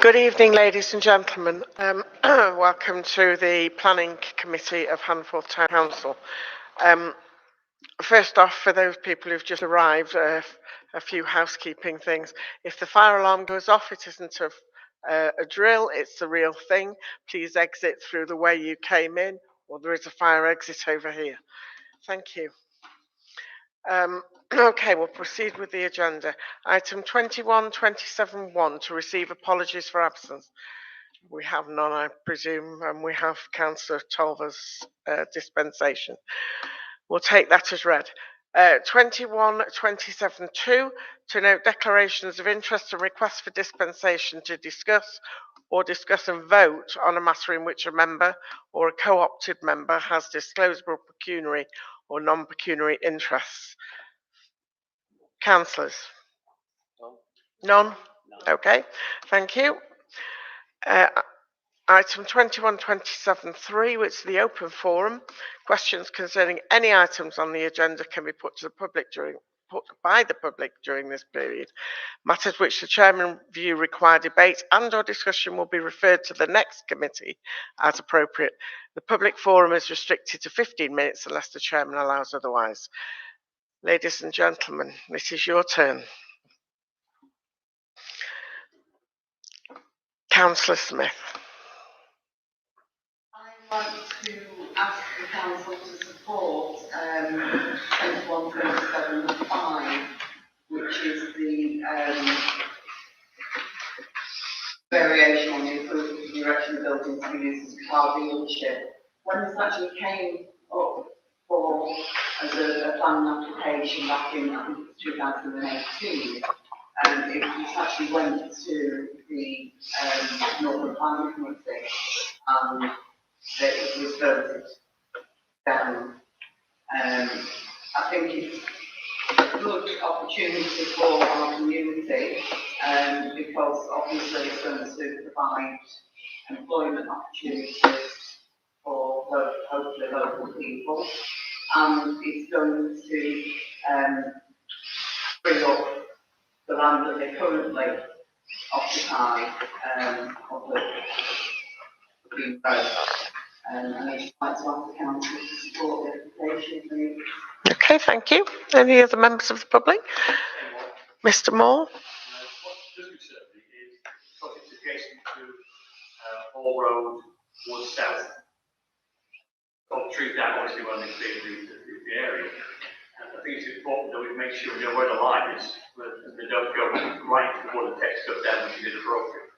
Good evening, ladies and gentlemen. Welcome to the Planning Committee of Handforth Town Council. First off, for those people who've just arrived, a few housekeeping things. If the fire alarm goes off, it isn't a drill, it's the real thing. Please exit through the way you came in, or there is a fire exit over here. Thank you. Okay, we'll proceed with the agenda. Item 21.27.1 to receive apologies for absence. We have none, I presume, and we have Councillor Tolver's dispensation. We'll take that as read. 21.27.2 to note declarations of interest and requests for dispensation to discuss and vote on a matter in which a member or a co-opted member has disclosable pecuniary or non-pecuniary interests. Councillors? None? Okay, thank you. Item 21.27.3, which is the open forum. Questions concerning any items on the agenda can be put by the public during this period. Matters which the chairman view require debate and/or discussion will be referred to the next committee as appropriate. The public forum is restricted to 15 minutes unless the chairman allows otherwise. Ladies and gentlemen, this is your turn. Councillor Smith. I'd like to ask the council to support 21.27.5, which is the variation on the approval of the erection of buildings to be used as a car dealership. When this actually came up as a planning application back in, I think it was 2018, it actually went to the Northern Planning Committee and that it was voted down. I think it's a good opportunity for our community because obviously it's going to provide employment opportunities for hopefully local people, and it's going to free up the land that they currently occupy of the Green Road. And I'd like to ask the council to support the application, please. Okay, thank you. Any other members of the public? Mr. Moore? What does concern me is because it's adjacent to Hall Road towards south. Got trees down obviously when they clear the area. And I think it's important that we make sure we know where the line is, that they don't go right before the text goes down, which is inappropriate.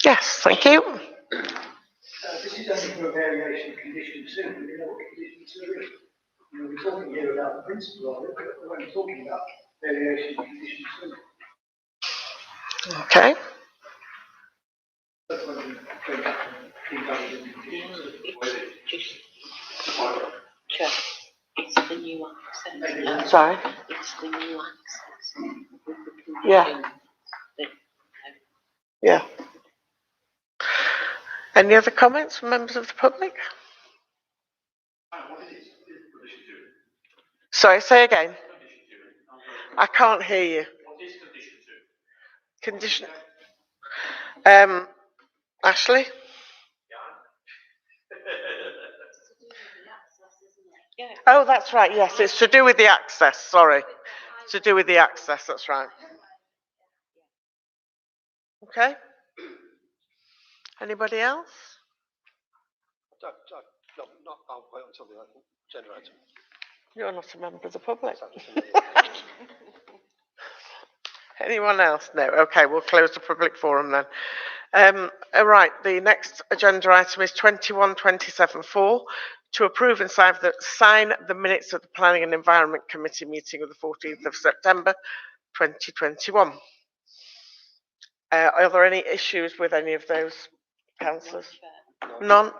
Yes, thank you. This is only for a variation of condition 2. We know what condition 2 is. We're talking here about the principle of it, but we're only talking about variation of condition 2. Okay. That's when we go back and keep going with condition 2. It's the new access. Sorry? It's the new access. Yeah. Yeah. Any other comments from members of the public? What is condition 2? Sorry, say again. I can't hear you. What is condition 2? Condition. Ashley? Yeah. Oh, that's right. Yes, it's to do with the access. Sorry. To do with the access. That's right. Okay. Anybody else? I'll wait until the agenda item. You're not a member of the public. Anyone else? No. Okay, we'll close the public forum then. Right, the next agenda item is 21.27.4 to approve and sign the minutes of the Planning and Environment Committee meeting of the 14th of September 2021. Are there any issues with any of those, councillors? None?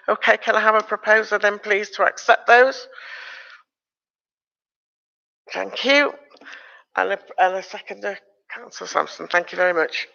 Okay, can I have a proposer then, please, to accept those? Thank you. And a seconder, Councillor Sampson, thank you very much.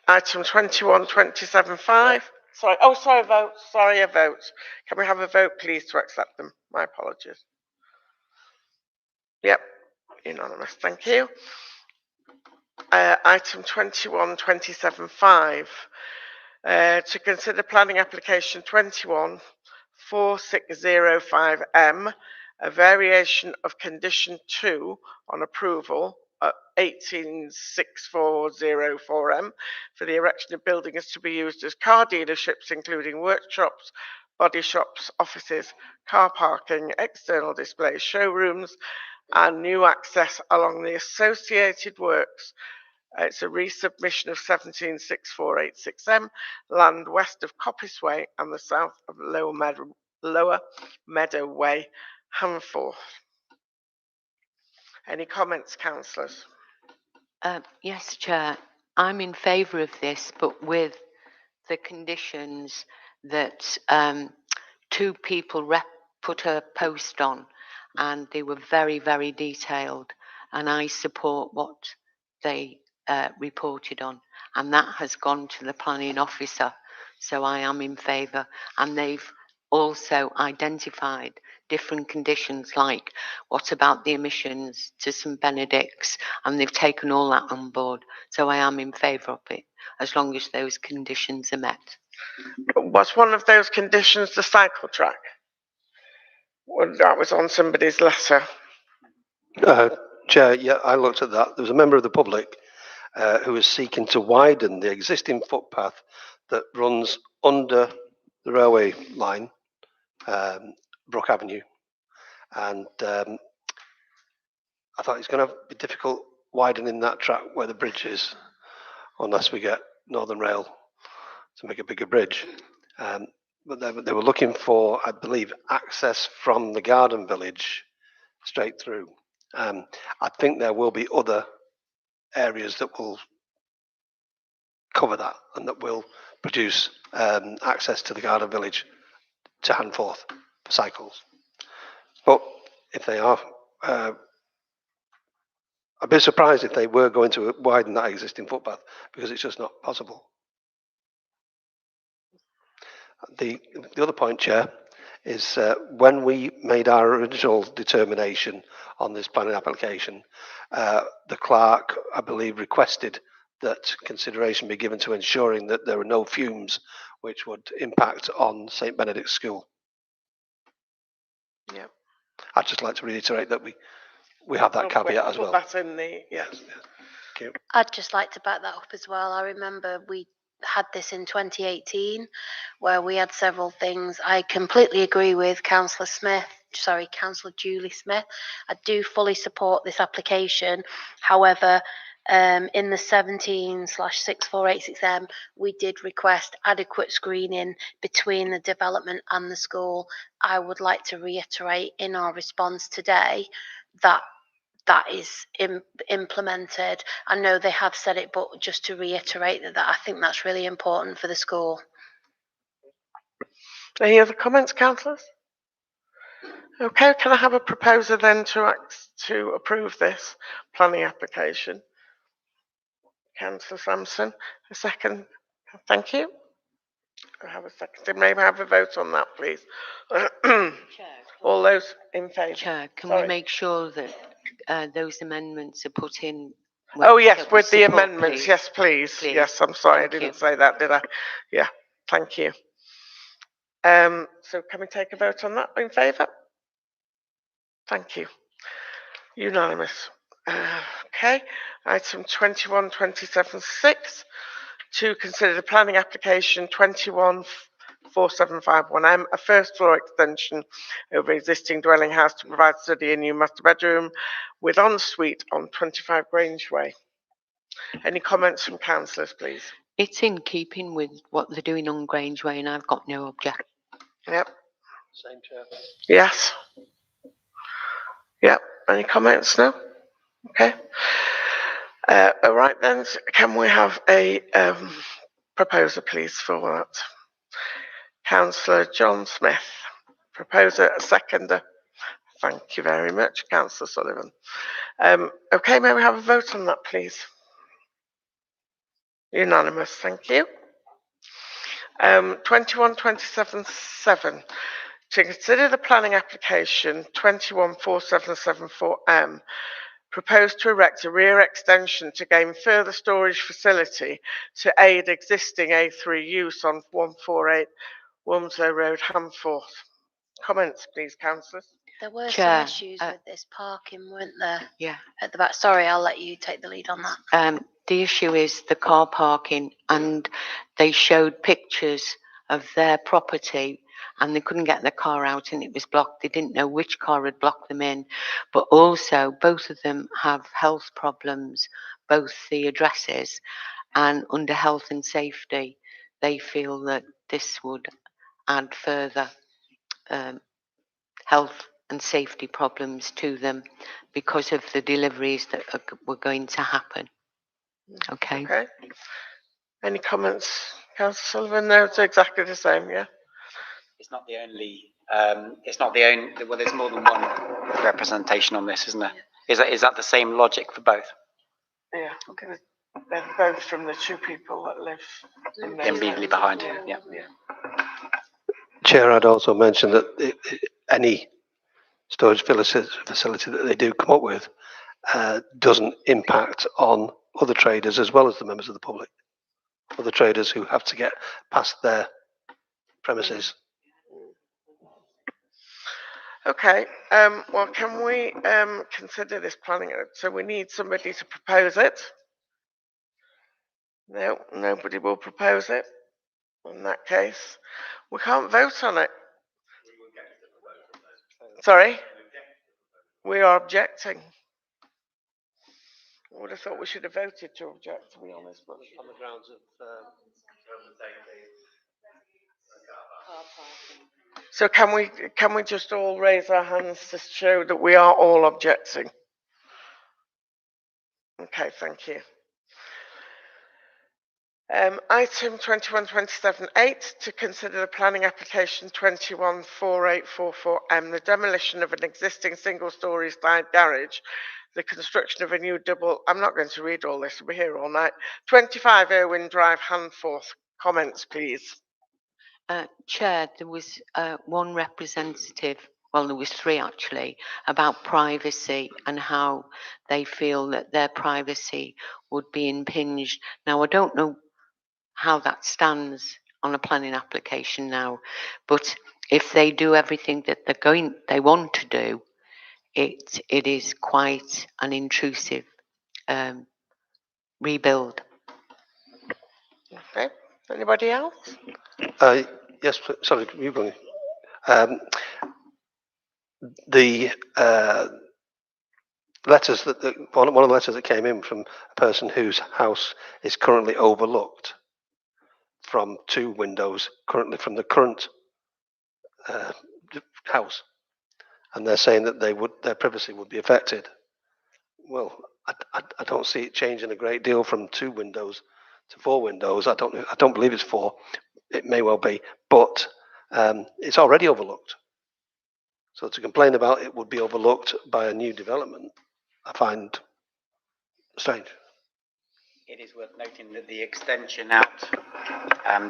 Item 21.27.5. Sorry, a vote. Sorry, a vote. Can we have a vote, please, to accept them? My apologies. Yep. Unanimous, thank you. Item 21.27.5, to consider planning application 21.4605M, a variation of condition 2 on approval at 186404M for the erection of buildings to be used as car dealerships, including workshops, body shops, offices, car parking, external displays, showrooms, and new access along the associated works. It's a resubmission of 176486M, land west of Coppice Way and the south of Lower Meadow Way, Handforth. Any comments, councillors? Yes, Chair, I'm in favour of this, but with the conditions that 2 people put a post on, and they were very, very detailed, and I support what they reported on, and that has gone to the planning officer, so I am in favour. And they've also identified different conditions, like what about the emissions to St Benedict's, and they've taken all that on board, so I am in favour of it, as long as those conditions are met. Was one of those conditions the cycle track? Well, that was on somebody's letter. Chair, yeah, I looked at that. There was a member of the public who was seeking to widen the existing footpath that runs under the railway line, Brook Avenue. And I thought it's going to be difficult widening that track where the bridge is, unless we get Northern Rail to make a bigger bridge. But they were looking for, I believe, access from the Garden Village straight through. I think there will be other areas that will cover that and that will produce access to the Garden Village to Handforth for cycles. But if they are, I'd be surprised if they were going to widen that existing footpath, because it's just not possible. The other point, Chair, is when we made our original determination on this planning application, the clerk, I believe, requested that consideration be given to ensuring that there are no fumes which would impact on St Benedict's School. Yeah. I'd just like to reiterate that we have that caveat as well. Put that in the, yes. Thank you. I'd just like to back that up as well. I remember we had this in 2018 where we had several things. I completely agree with Councillor Julie Smith. I do fully support this application. However, in the 17/6486M, we did request adequate screening between the development and the school. I would like to reiterate in our response today that is implemented. I know they have said it, but just to reiterate that I think that's really important for the school. Any other comments, councillors? Okay, can I have a proposer then to approve this planning application? Councillor Sampson, a second. Thank you. I have a second. May I have a vote on that, please? All those in favour? Chair, can we make sure that those amendments are put in? Oh yes, with the support, amendments. please. Yes, please. Yes, I'm sorry, I didn't say that, did I? Yeah, thank you. So can we take a vote on that? In favour? Thank you. Unanimous. Okay, item 21.27.6, to consider the planning application 21.4751M, a first floor extension over existing dwelling house to provide study and new master bedroom with ensuite on 25 Grange Way. Any comments from councillors, please? It's in keeping with what they're doing on Grange Way, and I've got no objection. Yep. Same, Chair. Yes. Yep. Any comments? No? Okay. All right then, can we have a proposer, please, for that? Councillor John Smith. Proposer, a seconder. Thank you very much, Councillor Sullivan. Okay, may we have a vote on that, please? Unanimous, thank you. 21.27.7, to consider the planning application 21.4774M, Proposed to erect a rear extension to gain further storage facility to aid existing A3 use on 148 Wilmslow Road, Handforth. Comments, please, councillors. There were Chair, some issues with this parking, weren't there? Yeah. At the back. Sorry, I'll let you take the lead on that. The issue is the car parking, and they showed pictures of their property and they couldn't get their car out and it was blocked. They didn't know which car had blocked them in, but also both of them have health problems, both the addresses, and under health and safety, they feel that this would add further health and safety problems to them because of the deliveries that were going to happen. Okay. Okay. Any comments, Councillor Sullivan? No, it's exactly the same, yeah. It's not the only, well, there's more than one representation on this, isn't there? Is that the same logic for both? Yeah. Okay. They're both from the two people that live Immediately behind, yeah. Chair, I'd also mention that any storage facility that they do come up with doesn't impact on other traders as well as the members of the public. Other traders who have to get past their premises. Okay. Well, can we consider this planning? So we need somebody to propose it. No, nobody will propose it. In that case, we can't vote on it. Sorry? We are objecting. I would have thought we should have voted to object, to be honest. But On the grounds of so can we just all raise our hands to show that we are all objecting? Okay, thank you. Item 2127.8 to consider the planning application 214844M, the demolition of an existing single-storey side garage, the construction of a new double. I'm not going to read all this. We'll be here all night. 25 Irwin Drive, Handforth. Comments, please. Chair, there was one representative, well, there was three actually, about privacy and how they feel that their privacy would be impinged. Now, I don't know how that stands on a planning application now, but if they do everything that they want to do, it is quite an intrusive rebuild. Okay. Anybody else? yes, sorry, you go. The letters one of the letters that came in from a person whose house is currently overlooked from two windows, currently from the current house, and they're saying that their privacy would be affected. Well, I don't see it changing a great deal from two windows to four windows. I don't believe it's four. It may well be, but it's already overlooked. So to complain about it would be overlooked by a new development, I find strange. It is worth noting that the extension out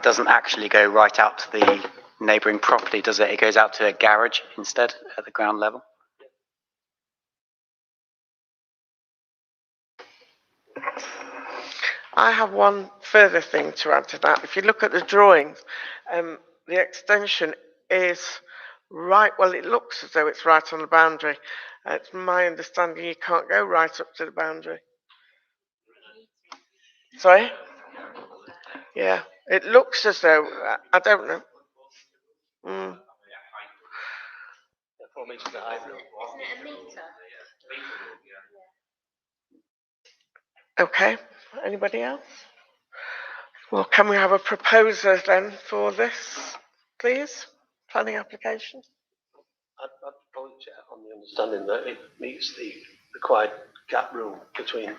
doesn't actually go right out to the neighbouring property, does it? It goes out to a garage instead at the ground level. I have one further thing to add to that. If you look at the drawings, the extension is right, well, it looks as though it's right on the boundary. It's my understanding you can't go right up to the boundary. Sorry? Yeah, it looks as though, I don't know. Mm. Isn't it a metre? Okay, anybody else? Well, can we have a proposer then for this, please? Planning application? I'd probably check on the understanding that it meets the required gap rule between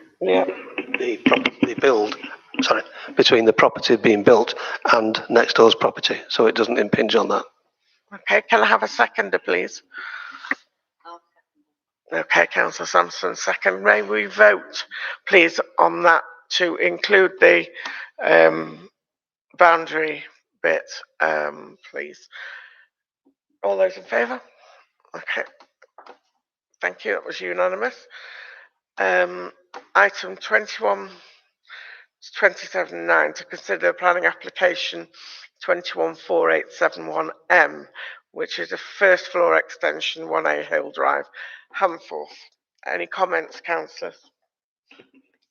between the property being built and next door's property, so it doesn't impinge on that. Okay, can I have a seconder, please? Okay, Councillor Sampson, second. May we vote, please, on that to include the boundary bit, please? All those in favour? Okay. Thank you, that was unanimous. Item 27.9 to consider planning application 214871M, which is a first floor extension 1A Hill Drive, Handforth. Any comments, councillors?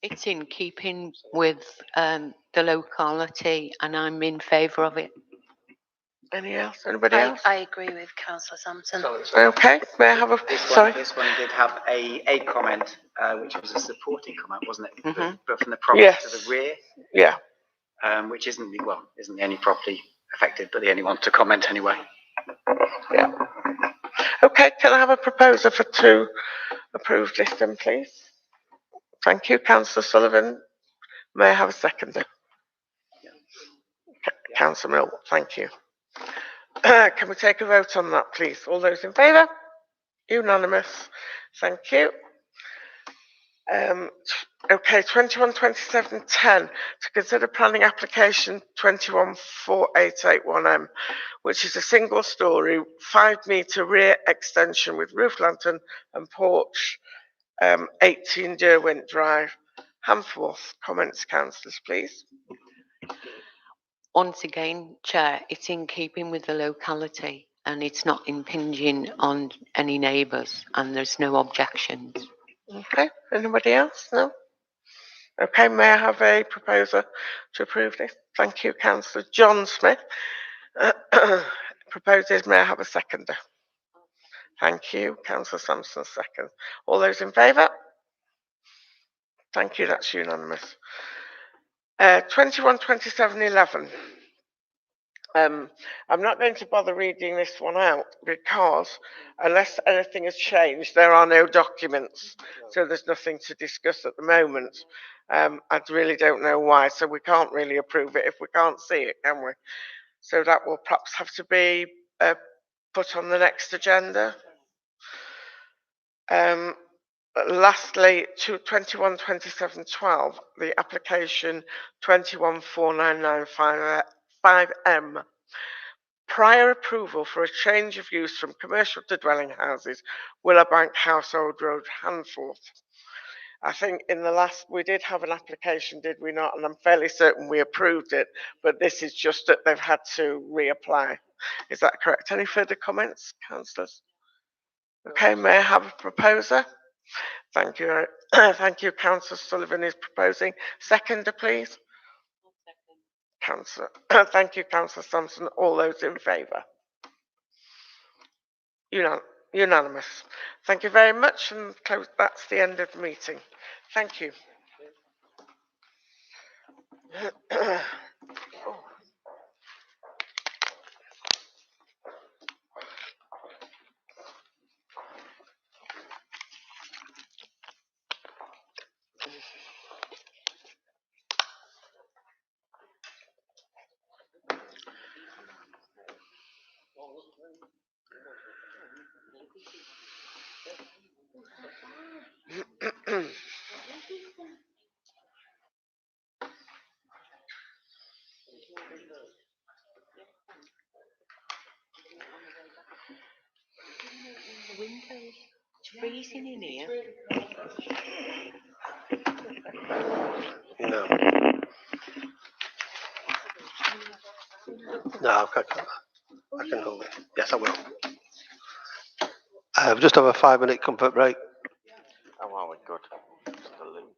It's in keeping with the locality, and I'm in favour of it. Any else? Anybody else? I agree with Councillor Sampson. Okay, may I have a, sorry? This one did have a comment, which was a supporting comment, wasn't it? Mhm. But from the property Yes. to the rear, Yeah, which isn't the only property affected, but the only one to comment anyway. yeah. Okay, can I have a proposer to approve this then, please? Thank you, councillor Sullivan. May I have a seconder? Councillor Mill, thank you. Can we take a vote on that, please? All those in favour? Unanimous. Thank you. Okay, 212710 to consider planning application 214881M, which is a single story 5-metre rear extension with roof lantern and porch, 18 Derwent Drive, Handforth. Comments, councillors, please. Once again, Chair, it's in keeping with the locality, and it's not impinging on any neighbours, and there's no objections. Okay, anybody else? No? Okay, may I have a proposer to approve this? Thank you, councillor John Smith. Proposes, may I have a seconder? Thank you, councillor Sampson, second. All those in favour? Thank you, that's unanimous. 212711. I'm not going to bother reading this one out because unless anything has changed, there are no documents. So there's nothing to discuss at the moment. I really don't know why. So we can't really approve it if we can't see it, can we? So that will perhaps have to be put on the next agenda. Lastly, 212712, the application 214995M. Prior approval for a change of use from commercial to dwelling houses, Willowbank Household Road, Handforth. I think in the last, we did have an application, did we not? And I'm fairly certain we approved it, but this is just that they've had to reapply. Is that correct? Any further comments, councillors? Okay, may I have a proposer? Thank you. Thank you, councillor Sullivan is proposing. Seconder, please. Councillor. Thank you, councillor Sampson. All those in favour? Unanimous. Thank you very much, and that's the end of the meeting. Thank you. It's freezing in here. No. No, I can hold it. Yes, I will. We'll just have a 5-minute comfort break. Oh, well, we're good. Just a little.